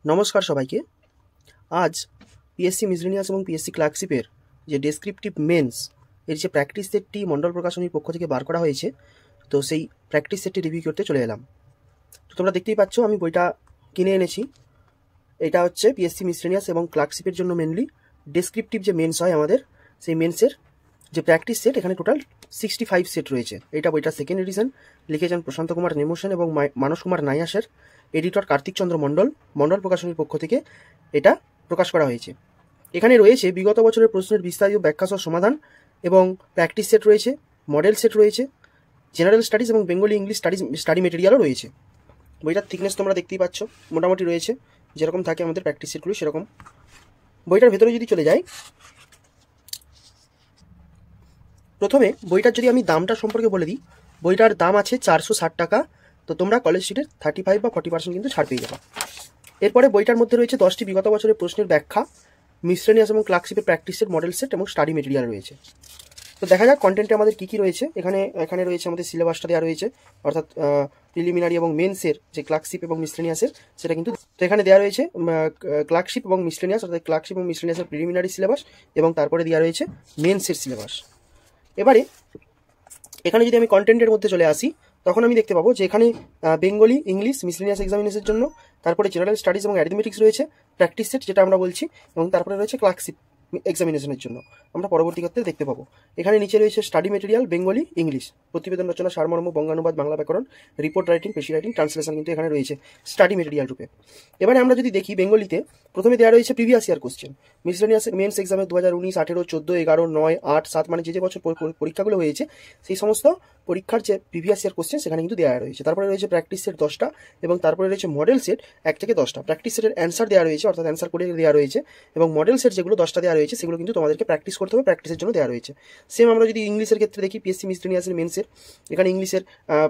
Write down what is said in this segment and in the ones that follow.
নমস্কার সবাইকে। আজ পিএসসি মিসলেনিয়াস এবং পিএসসি ক্লার্কশিপের যে ডেসক্রিপটিভ মেন্স এর যে প্র্যাকটিস সেটটি মণ্ডল প্রকাশনীর পক্ষ থেকে বার করা হয়েছে, তো সেই প্র্যাকটিস সেটটি রিভিউ করতে চলে এলাম। তো তোমরা দেখতেই পাচ্ছ আমি বইটা কিনে এনেছি। এটা হচ্ছে পিএসসি মিসলেনিয়াস এবং ক্লার্কশিপের জন্য মেনলি ডেসক্রিপটিভ যে মেন্স হয় আমাদের, সেই মেন্সের যে প্র্যাকটিস সেট এখানে টোটাল 65 সেট রয়েছে। এটা বইটা সেকেন্ড এডিশন, লিখেছেন প্রশান্ত কুমার নেমোসেন এবং মানস কুমার নায়াসের, এডিটর কার্তিক চন্দ্র মণ্ডল, মণ্ডল প্রকাশনীর পক্ষ থেকে এটা প্রকাশ করা হয়েছে। এখানে রয়েছে বিগত বছরের প্রশ্নের বিস্তারিত ব্যাখ্যাসহ সমাধান এবং প্র্যাকটিস সেট রয়েছে, মডেল সেট রয়েছে, জেনারেল স্টাডিজ এবং বেঙ্গলি ইংলিশ স্টাডি মেটেরিয়ালও রয়েছে। বইটার থিকনেস তোমরা দেখতেই পাচ্ছ, মোটামুটি রয়েছে, যেরকম থাকে আমাদের প্র্যাকটিস সেটগুলো সেরকম। বইটার ভেতরে যদি চলে যাই, প্রথমে বইটার যদি আমি দামটা সম্পর্কে বলে দিই, বইটার দাম আছে 460 টাকা। তো তোমরা কলেজ স্ট্রিটের 35 বা 40% কিন্তু ছাড় পেয়ে যাবে। এরপরে বইটার মধ্যে রয়েছে 10টি বিগত বছরের প্রশ্নের ব্যাখ্যা, মিসলেনিয়াস এবং ক্লার্কশিপের প্র্যাকটিস সেট, মডেল সেট এবং স্টাডি মেটেরিয়াল রয়েছে। তো দেখা যাক কন্টেন্টে আমাদের কী কী রয়েছে। এখানে রয়েছে আমাদের সিলেবাসটা দেওয়া রয়েছে, অর্থাৎ প্রিলিমিনারি এবং মেন্সের যে ক্লার্কশিপ এবং মিসলেনিয়াসের সেটা কিন্তু তো এখানে দেওয়া রয়েছে ক্লার্কশিপ এবং মিসলেনিয়াস, অর্থাৎ ক্লার্কশিপ এবং মিসলেনিয়াসের প্রিলিমিনারি সিলেবাস, এবং তারপরে দেওয়া রয়েছে মেন্সের সিলেবাস। এবারে এখানে যদি আমি কন্টেন্টের মধ্যে চলে আসি, তখন আমি দেখতে পাবো যে এখানে বেঙ্গলি ইংলিশ মিসলেনিয়াস এক্সামিনেশনের জন্য, তারপরে জেনারেল স্টাডিজ এবং অ্যারিথমেটিক্স রয়েছে, প্র্যাকটিস সেট যেটা আমরা বলছি, এবং তারপরে রয়েছে ক্লার্কশিপ এক্সামিনেশনের জন্য আমরা পরবর্তী ক্ষেত্রে দেখতে পাবো। এখানে নিচে রয়েছে স্টাডি মেটেরিয়াল, বেঙ্গলি ইংলিশ, প্রতিবেদন রচনা, সারমর্ম, বঙ্গানুবাদ, বাংলা ব্যাকরণ, রিপোর্ট রাইটিং, পেশি রাইটিং, ট্রান্সলেশন কিন্তু এখানে রয়েছে স্টাডি মেটেরিয়াল রূপে। এবারে আমরা যদি দেখি বেঙ্গলিতে, প্রথমে দেওয়া রয়েছে previous year question. Miscellaneous men's এক্সামে 2019, 18, 14, 11, 9, 8, 7 মানে যে বছর পরীক্ষাগুলো হয়েছে সেই সমস্ত পরীক্ষার যে প্রিভিয়াস ইয়ার কোশ্চেন সেখানে কিন্তু দেওয়া রয়েছে। তারপরে রয়েছে প্র্যাকটিস সেট 10টা, এবং তারপরে রয়েছে মডেল সেট 1 থেকে 10টা। প্র্যাকটিস সেটের অ্যান্সার দেওয়া রয়েছে, অর্থাৎ অ্যান্সার করে দেওয়া রয়েছে, এবং মডেল সেট যেগুলো 10টা দেওয়া রয়েছে সেগুলো কিন্তু তোমাদেরকে প্র্যাকটিস করতে হবে, প্র্যাকটিসের জন্য দেওয়া রয়েছে। সেম আমরা যদি ইংলিশের ক্ষেত্রে দেখি, পিএসসি মিসলেনিয়াসের মেন্সের, এখানে ইংলিশের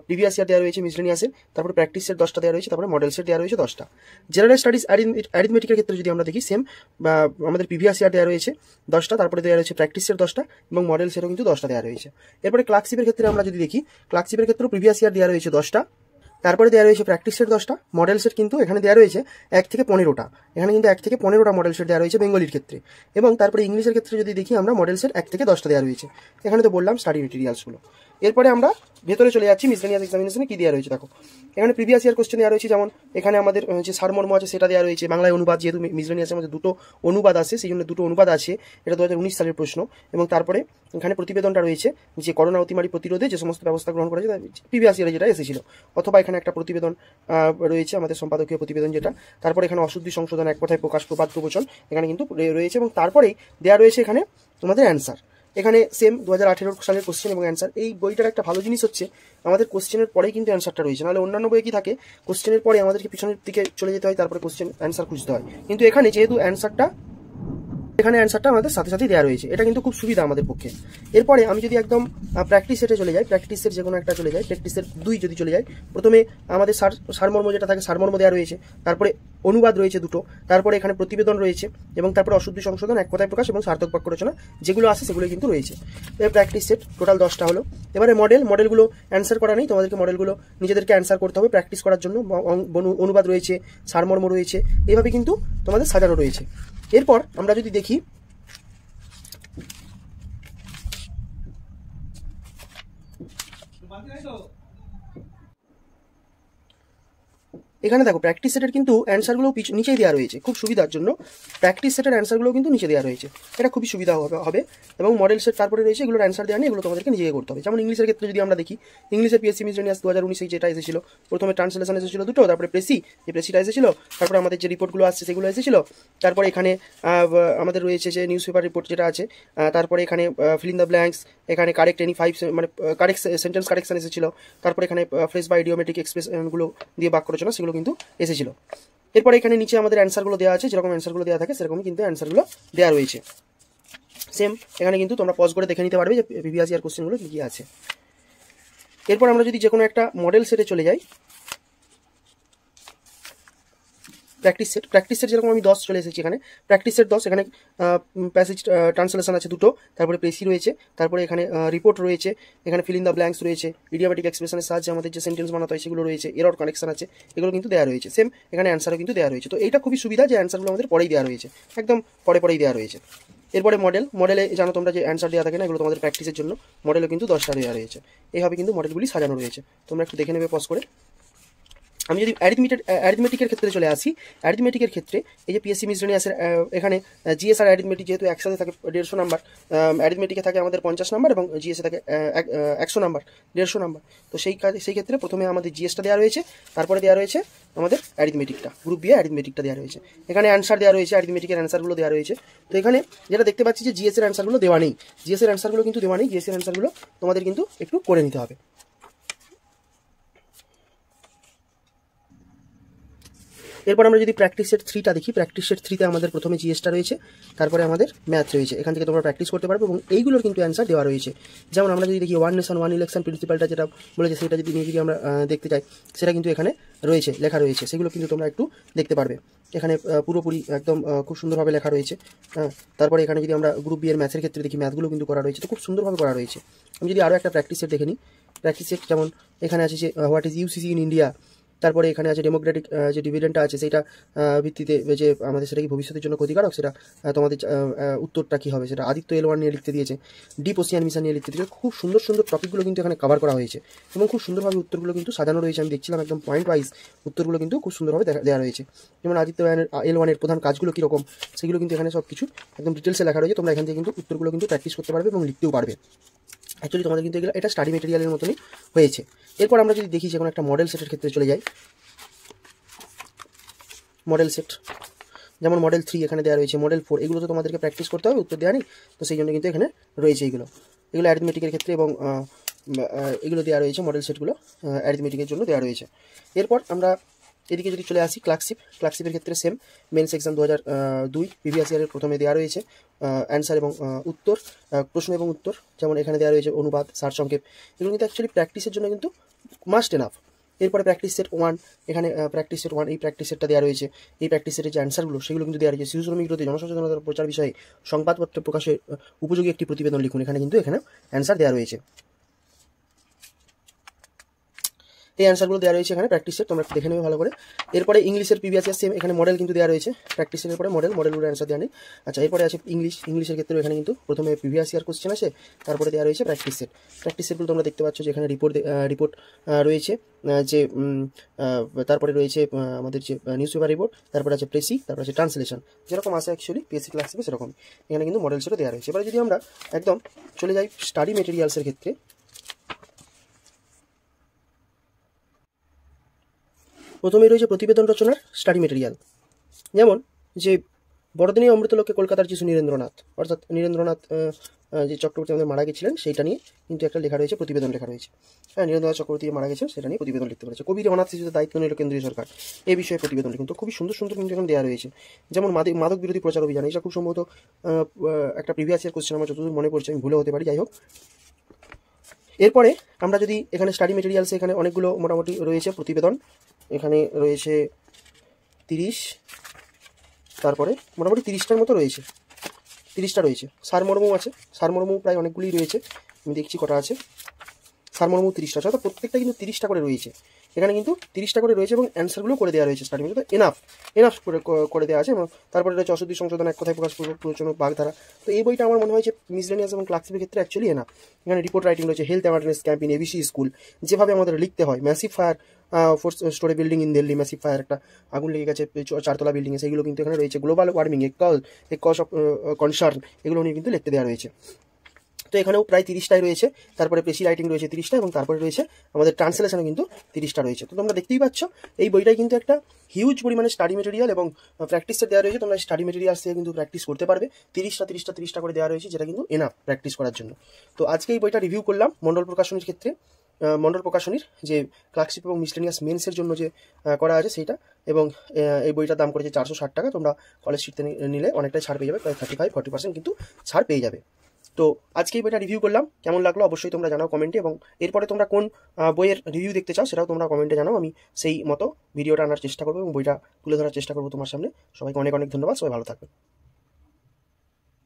প্রিভিয়াস ইয়ার দেওয়া রয়েছে মিসলেনিয়াসের, তারপরে প্র্যাকটিস সেট 10টা দেওয়া রয়েছে, তারপরে মডেল সেট দেওয়া রয়েছে 10টা। জেনারেল স্টাডিজ অ্যারিথমেটিকের ক্ষেত্রে যদি আমরা দেখি, সেম আমাদের প্রিভিয়াস ইয়ার দেওয়া রয়েছে 10টা, তারপরে দেওয়া রয়েছে প্র্যাকটিস সেট 10টা, এবং মডেল সেটও কিন্তু 10টা দেওয়া রয়েছে। এরপরে ক্লার্কশিপের ক্ষেত্রে আমরা যদি দেখি, ক্লার্কশিপের ক্ষেত্রেও প্রিভিয়াস ইয়ার দেওয়া রয়েছে 10টা, তারপরে দেওয়া রয়েছে প্র্যাকটিস সেট 10টা, মডেল সেট কিন্তু এখানে দেওয়া রয়েছে 1 থেকে 15টা। এখানে কিন্তু 1 থেকে 15টা মডেল সেট দেওয়া রয়েছে বেঙ্গলির ক্ষেত্রে। এবং তারপরে ইংলিশের ক্ষেত্রে যদি দেখি আমরা, মডেল সেট 1 থেকে 10টা দেওয়া রয়েছে। এখানে তো বললাম স্টাডি মেটেরিয়ালসগুলো। এরপরে আমরা ভেতরে চলে যাচ্ছি, মিসলেনিয়াস এক্সামিনেশনে কী দেওয়া রয়েছে দেখো। এখানে প্রিভিয়াস ইয়ার কোশ্চেন দেওয়া রয়েছে, যেমন এখানে আমাদের যে সারমর্ম আছে সেটা দেওয়া রয়েছে, বাংলায় অনুবাদ, যেহেতু মিসলেনিয়াসের মধ্যে দুটো অনুবাদ আছে সেই জন্য দুটো অনুবাদ আছে, এটা 2019 সালের প্রশ্ন। এবং তারপরে এখানে প্রতিবেদনটা রয়েছে যে করোনা অতিমারি প্রতিরোধে যে সমস্ত ব্যবস্থা গ্রহণ করা হয়েছে প্রিভিয়াস ইয়ারে যেটা এসেছিল, অথবা এখানে একটা প্রতিবেদন রয়েছে আমাদের সম্পাদকীয় প্রতিবেদন যেটা। তারপরে এখানে অশুদ্ধি সংশোধন, এক কথায় প্রকাশ, প্রবাদ প্রবচন এখানে কিন্তু রয়েছে, এবং তারপরেই দেওয়া রয়েছে এখানে তোমাদের অ্যান্সার। এখানে সেম 2018 সালের কোশ্চেন এবং অ্যান্সার। এই বইটার একটা ভালো জিনিস হচ্ছে আমাদের কোশ্চেনের পরেই কিন্তু অ্যান্সারটা রয়েছে, নাহলে অন্যান্য বইয়ে কি থাকে, কোশ্চেনের পরে আমাদেরকে পিছনের দিকে চলে যেতে হয়, তারপরে কোশ্চেন অ্যান্সার খুঁজতে হয়। কিন্তু এখানে যেহেতু এখানে অ্যান্সারটা আমাদের সাথে সাথেই দেওয়া রয়েছে, এটা কিন্তু খুব সুবিধা আমাদের পক্ষে। এরপরে আমি যদি একদম প্র্যাকটিস সেটে চলে যাই, প্র্যাকটিস সেট যে কোনো একটা চলে যাই, প্র্যাকটিস সেট 2 যদি চলে যাই, প্রথমে আমাদের সারমর্ম যেটা থাকে সারমর্ম দেওয়া রয়েছে, তারপরে অনুবাদ রয়েছে 2টো, তারপরে এখানে প্রতিবেদন রয়েছে, এবং তারপরে অশুদ্ধি সংশোধন, এক কথায় প্রকাশ এবং সার্থক বাক্য রচনা যেগুলো আছে সেগুলো কিন্তু রয়েছে। এবার প্র্যাকটিস সেট টোটাল 10টা হলো। এবারে মডেলগুলো অ্যান্সার করা নেই, তোমাদেরকে মডেলগুলো নিজেদেরকে অ্যান্সার করতে হবে প্র্যাকটিস করার জন্য। অনুবাদ রয়েছে, সারমর্ম রয়েছে, এইভাবে কিন্তু তোমাদের সাজানো রয়েছে। এরপর আমরা যদি দেখি, এখানে দেখো প্র্যাকটিস সেটের কিন্তু অ্যান্সারগুলো নিচেই দেওয়া রয়েছে, খুব সুবিধার জন্য প্র্যাকটিস সেটের অ্যান্সারগুলো কিন্তু নিচে দেওয়া রয়েছে, এটা খুবই সুবিধা হবে। এবং মডেল সেট তারপরে রয়েছে, এগুলোর অ্যান্সার দেওয়া নেই, এগুলো তোমাদেরকে নিজেকে করতে হবে। যেমন ইংলিশের ক্ষেত্রে যদি আমরা দেখি, ইংলিশের পিএসসি মিসলেনিয়াস 2019 যেটা এসেছিল, প্রথমে ট্রান্সলেশন এসেছিল 2টো, তারপরে প্রেসিটা এসেছিল, তারপরে আমাদের যে রিপোর্টগুলো আসছে সেগুলো এসেছিল, তারপরে এখানে আমাদের রয়েছে যে নিউজ পেপার রিপোর্ট যেটা আছে, তারপরে এখানে ফিল ইন দ্য ব্ল্যাঙ্কস, এখানে কারেক্ট এনি 5 মানে কারেক্ট সেন্টেন্স কারেকশন এসেছিল, তারপরে এখানে ফ্রেজ বা ইডিওমেটিক এক্সপ্রেশনগুলো দিয়ে বাক্য রচনা সেগুলো কিন্তু এসেছিল। এরপরে এখানে নিচে আমাদের অ্যান্সারগুলো দেওয়া আছে, যেরকম অ্যান্সারগুলো দেওয়া থাকে সেরকমই কিন্তু অ্যান্সারগুলো দেওয়া রয়েছে। সেম এখানে কিন্তু তোমরা পজ করে দেখে নিতে পারবে যে প্রিভিয়াস ইয়ার কোশ্চেনগুলো কী কী আছে। এরপর আমরা যদি যে কোনো একটা মডেল সেটে চলে যাই, প্র্যাকটিস সেট যেরকম আমি 10 চলে এসেছি এখানে, প্র্যাকটিস সেট 10, এখানে প্যাসেজ ট্রান্সলেশন আছে 2টো, তারপরে প্রেসি রয়েছে, তারপরে এখানে রিপোর্ট রয়েছে, এখানে ফিল ইন দ্য ব্ল্যাঙ্কস রয়েছে, ইডিওমেটিক এক্সপ্রেশনের সাহায্যে আমাদের যে সেন্টেন্স বানাতে হয় সেগুলো রয়েছে, এরর কানেকশন আছে, এগুলো কিন্তু দেওয়া রয়েছে। সেম এখানে অ্যান্সারও কিন্তু দেওয়া রয়েছে। তো এইটা খুবই সুবিধা যে অ্যান্সারগুলো আমাদের পরেই দেওয়া রয়েছে, একদম পরেই দেওয়া রয়েছে। এরপরে মডেলে জানো তোমরা যে অ্যান্সার দেওয়া থাকে না, এগুলো তোমাদের প্র্যাকটিসের জন্য। মডেলও কিন্তু 10টা দেওয়া রয়েছে। এইভাবে কিন্তু মডেলগুলি সাজানো রয়েছে, তোমরা একটু দেখে নেবে পজ করে। আমি যদি অ্যারিথমেটিকের ক্ষেত্রে চলে আসি, অ্যারিথমেটিকের ক্ষেত্রে এই যে পিএসসি মিসলেনিয়াসের এখানে জিএস আর অ্যারিথমেটিক যেহেতু একসাথে থাকে 150 নাম্বার, অ্যারিথমেটিকে থাকে আমাদের 50 নাম্বার এবং জিএসে থাকে 100 নাম্বার, 150 নাম্বার। তো সেই ক্ষেত্রে প্রথমে আমাদের জিএসটা দেওয়া রয়েছে, তারপরে দেওয়া রয়েছে আমাদের অ্যারিথমেটিকটা, গ্রুপ বি অ্যারিথমেটিকটা দেওয়া রয়েছে। এখানে অ্যান্সার দেওয়া রয়েছে, অ্যারিথমেটিকের অ্যান্সারগুলো দেওয়া রয়েছে। তো এখানে যেটা দেখতে পাচ্ছি যে জিএসের অ্যান্সারগুলো দেওয়া নেই, জিএসের অ্যান্সারগুলো তোমাদের কিন্তু একটু করে নিতে হবে। এরপর আমরা যদি প্র্যাকটিস সেট 3টা দেখি, প্র্যাকটিস সেট 3তে আমাদের প্রথমে জিএসটা রয়েছে, তারপরে আমাদের ম্যাথ রয়েছে। এখান থেকে তোমরা প্র্যাকটিস করতে পারবে এবং এইগুলোর কিন্তু অ্যান্সার দেওয়া রয়েছে। যেমন আমরা যদি দেখি 1 নেশন 1 ইলেকশন প্রিন্সিপালটা যেটা বলেছে, সেটা যদি আমরা দেখতে চাই, সেটা কিন্তু এখানে রয়েছে, লেখা রয়েছে। সেগুলো কিন্তু তোমরা একটু দেখতে পারবে। এখানে পুরোপুরি একদম খুব সুন্দরভাবে লেখা রয়েছে। তারপরে এখানে যদি আমরা গ্রুপ বি এর ম্যাথের ক্ষেত্রে দেখি, ম্যাথগুলো কিন্তু করা রয়েছে, তো খুব সুন্দরভাবে করা রয়েছে। আমি যদি আরও একটা প্র্যাকটিস সেট দেখে নিই, প্র্যাকটিস সেট যেমন এখানে আছে যে what is UCC in India, তারপরে এখানে আছে ডেমোক্রেটিক যে ডিভিডেন্ডটা আছে সেটা ভিত্তিতে যে আমাদের সেটা কি ভবিষ্যতের জন্য ক্ষতিকারক, সেটা তোমাদের উত্তরটা কী হবে, সেটা আদিত্য L1 নিয়ে লিখতে দিয়েছে, ডিপ ওশিয়ান মিশন নিয়ে লিখতে দিয়েছে। খুব সুন্দর সুন্দর টপিকগুলো কিন্তু এখানে কভার করা হয়েছে এবং খুব সুন্দরভাবে উত্তরগুলো কিন্তু সাজানো রয়েছে। আমি দেখছিলাম একদম পয়েন্ট ওয়াইজ উত্তরগুলো কিন্তু খুব সুন্দরভাবে দেওয়া রয়েছে। যেমন আদিত্য L1 এর প্রধান কাজগুলো কীরকম, সেগুলো কিন্তু এখানে সব কিছু একদম ডিটেলসে লেখা রয়েছে। তোমরা এখান থেকে কিন্তু উত্তরগুলো কিন্তু প্র্যাকটিস করতে পারবে এবং লিখতেও পারবে। অ্যাকচুয়ালি তোমাদের কিন্তু এগুলো এটা স্টাডি মেটেরিয়ালের মতনই হয়েছে। এরপর আমরা যদি দেখি যে কোনো একটা মডেল সেটের ক্ষেত্রে চলে যাই, মডেল সেট যেমন মডেল 3 এখানে দেওয়া রয়েছে, মডেল 4, এগুলো তো তোমাদেরকে প্র্যাকটিস করতে হবে, উত্তর দেওয়া নেই, তো সেই জন্য কিন্তু এখানে রয়েছে এগুলো অ্যারিথমেটিকের ক্ষেত্রে এবং এগুলো দেওয়া রয়েছে, মডেল সেটগুলো অ্যারিথমেটিকের জন্য দেওয়া রয়েছে। এরপর আমরা এদিকে যদি চলে আসি ক্লার্কশিপের ক্ষেত্রে সেম মেন্স এক্সাম 2002 প্রিভিয়াস ইয়ারের প্রথমে দেওয়া রয়েছে অ্যান্সার এবং উত্তর, প্রশ্ন এবং উত্তর, যেমন এখানে দেওয়া রয়েছে অনুবাদ, সারসংক্ষেপ, এগুলো কিন্তু অ্যাকচুয়ালি প্র্যাকটিসের জন্য কিন্তু মাস্ট এনাফ। এরপরে প্র্যাকটিস সেট 1, এখানে প্র্যাকটিস সেট 1 এই প্র্যাকটিস সেটটা দেওয়া রয়েছে। এই প্র্যাকটিস সেটের যে অ্যান্সারগুলো সেগুলো কিন্তু দেওয়া রয়েছে। শিশু শ্রমিক বিরোধী জনসচেতনতার প্রচার বিষয়ে সংবাদপত্র প্রকাশে উপযোগী একটি প্রতিবেদন লিখুন, এখানে কিন্তু এখানে অ্যান্সার দেওয়া রয়েছে। এই অ্যান্সারগুলো দেওয়া রয়েছে এখানে প্র্যাকটিস সেট, তোমরা দেখে নেবে ভালো করে। এরপরে ইংলিশের প্রিভিয়াস ইয়ার সেম, এখানে মডেল কিন্তু দেওয়া রয়েছে, প্র্যাকটিস সেটের পরে মডেলগুলোর অ্যান্সার দেওয়া নেই। আচ্ছা, এরপরে আছে ইংলিশের ক্ষেত্রে এখানে কিন্তু প্রথমে প্রিভিয়াস ইয়ার কোশ্চেন আছে, তারপরে দেওয়া রয়েছে প্র্যাকটিস সেটগুলো তোমরা দেখতে পাচ্ছ যে এখানে রিপোর্ট রয়েছে, যে তারপরে রয়েছে আমাদের যে নিউজ পেপার রিপোর্ট, তারপরে আছে প্রেসি, তারপরে আছে ট্রান্সলেশন, যেরকম আছে অ্যাকচুয়ালি পিএসসি ক্লাসিপে সেরকম এখানে কিন্তু মডেল সেটও দেওয়া রয়েছে। এবারে যদি আমরা একদম চলে যাই স্টাডি মেটেরিয়ালসের ক্ষেত্রে, প্রথমেই রয়েছে প্রতিবেদন রচনার স্টাডি মেটেরিয়াল। যেমন যে বড়দিনে অমৃতলোকে কলকাতার যিশু নীরেন্দ্রনাথ, অর্থাৎ নীরেন্দ্রনাথ যে চক্রবর্তী আমাদের মারা গেছিলেন সেইটা নিয়ে কিন্তু একটা লেখা রয়েছে, প্রতিবেদন লেখা রয়েছে। হ্যাঁ, নীরেন্দ্রনাথ চক্রবর্তী মারা গেছেন সেটা নিয়ে প্রতিবেদন লিখতে পেরেছে। কবির অনাথ শিশুদের দায়িত্ব নিল কেন্দ্রীয় সরকার, এই বিষয়ে প্রতিবেদন লিখুন। তো খুবই সুন্দর সুন্দর কিন্তু এখানে দেওয়া রয়েছে। যেমন মাদক বিরোধী প্রচার অভিযান, এটা খুব সম্ভবত একটা প্রিভিয়াস ইয়ার কোশ্চেন আমার যতদূর মনে পড়ছে, আমি ভুলে হতে পারি, যাই হোক। এরপরে আমরা যদি এখানে স্টাডি মেটেরিয়ালসে এখানে অনেকগুলো মোটামুটি রয়েছে প্রতিবেদন, এখানে রয়েছে 30, তারপরে মোটামুটি 30টার মতো রয়েছে, 30টা রয়েছে। সারমর্ম আছে, সারমর্ম প্রায় অনেকগুলোই রয়েছে, আমি দেখছি কটা আছে। সারমর্ম 30টা আছে, অর্থাৎ প্রত্যেকটা কিন্তু 30টা করে রয়েছে। এখানে কিন্তু 30টা করে রয়েছে এবং অ্যান্সারগুলো করে দেওয়া রয়েছে স্টাডি মেটেরিয়াল, এনাফ করে দেওয়া আছে। এবং তারপরে রয়েছে অসুধি সংশোধন, এক কথায় প্রকাশ, প্রচলন, বাগধারা। তো এই বইটা আমার মনে হয় যে মিসলেনিয়াস এবং ক্লার্কশিপের ক্ষেত্রে অ্যাকচুয়ালি এনাফ। এখানে রিপোর্ট রাইটিং রয়েছে, health awareness campaign, ABC school, যেভাবে আমাদের লিখতে হয়, massive fire 4 story building in Delhi, massive fire, একটা আগুন লেগে গেছে 4তলা বিল্ডিংয়ে, সেইগুলো কিন্তু এখানে রয়েছে। Global warming a cause of concern, এগুলো নিয়ে কিন্তু লিখতে দেওয়া রয়েছে। তো এখানেও প্রায় 30টাই রয়েছে। তারপরে প্রেসি রাইটিং রয়েছে 30টা, এবং তারপরে রয়েছে আমাদের ট্রান্সলেশনও কিন্তু 30টা রয়েছে। তো তোমরা দেখতেই পাচ্ছ এই বইটাই কিন্তু একটা হিউজ পরিমাণে স্টাডি মেটেরিয়াল এবং প্র্যাকটিসে দেওয়া রয়েছে। তোমরা স্টাডি মেটেরিয়ালস থেকে কিন্তু প্র্যাকটিস করতে পারবে। 30টা করে দেওয়া রয়েছে, যেটা কিন্তু এনাফ প্র্যাকটিস করার জন্য। তো আজকে এই বইটা রিভিউ করলাম মন্ডল প্রকাশনীর ক্ষেত্রে, মন্ডল প্রকাশনীর যে ক্লার্কশিপ এবং মিসলেনিয়াস মেন্সের জন্য যে করা আছে সেইটা। এবং এই বইটার দাম করেছে 460 টাকা। তোমরা কলেজ স্ট্রিটে নিলে অনেকটাই ছাড় পেয়ে যাবে, প্রায় 35-40% কিন্তু ছাড় পেয়ে যাবে। তো আজকে এই বইটা রিভিউ করলাম, কেমন লাগলো অবশ্যই তোমরা জানাও কমেন্টে, এবং এরপরে তোমরা কোন বইয়ের রিভিউ দেখতে চাও সেটাও তোমরা কমেন্টে জানাও। আমি সেই মতো ভিডিওটা আনার চেষ্টা করবো এবং বইটা তুলে ধরার চেষ্টা করবো তোমার সামনে। সবাইকে অনেক অনেক ধন্যবাদ, সবাই ভালো থাকবে।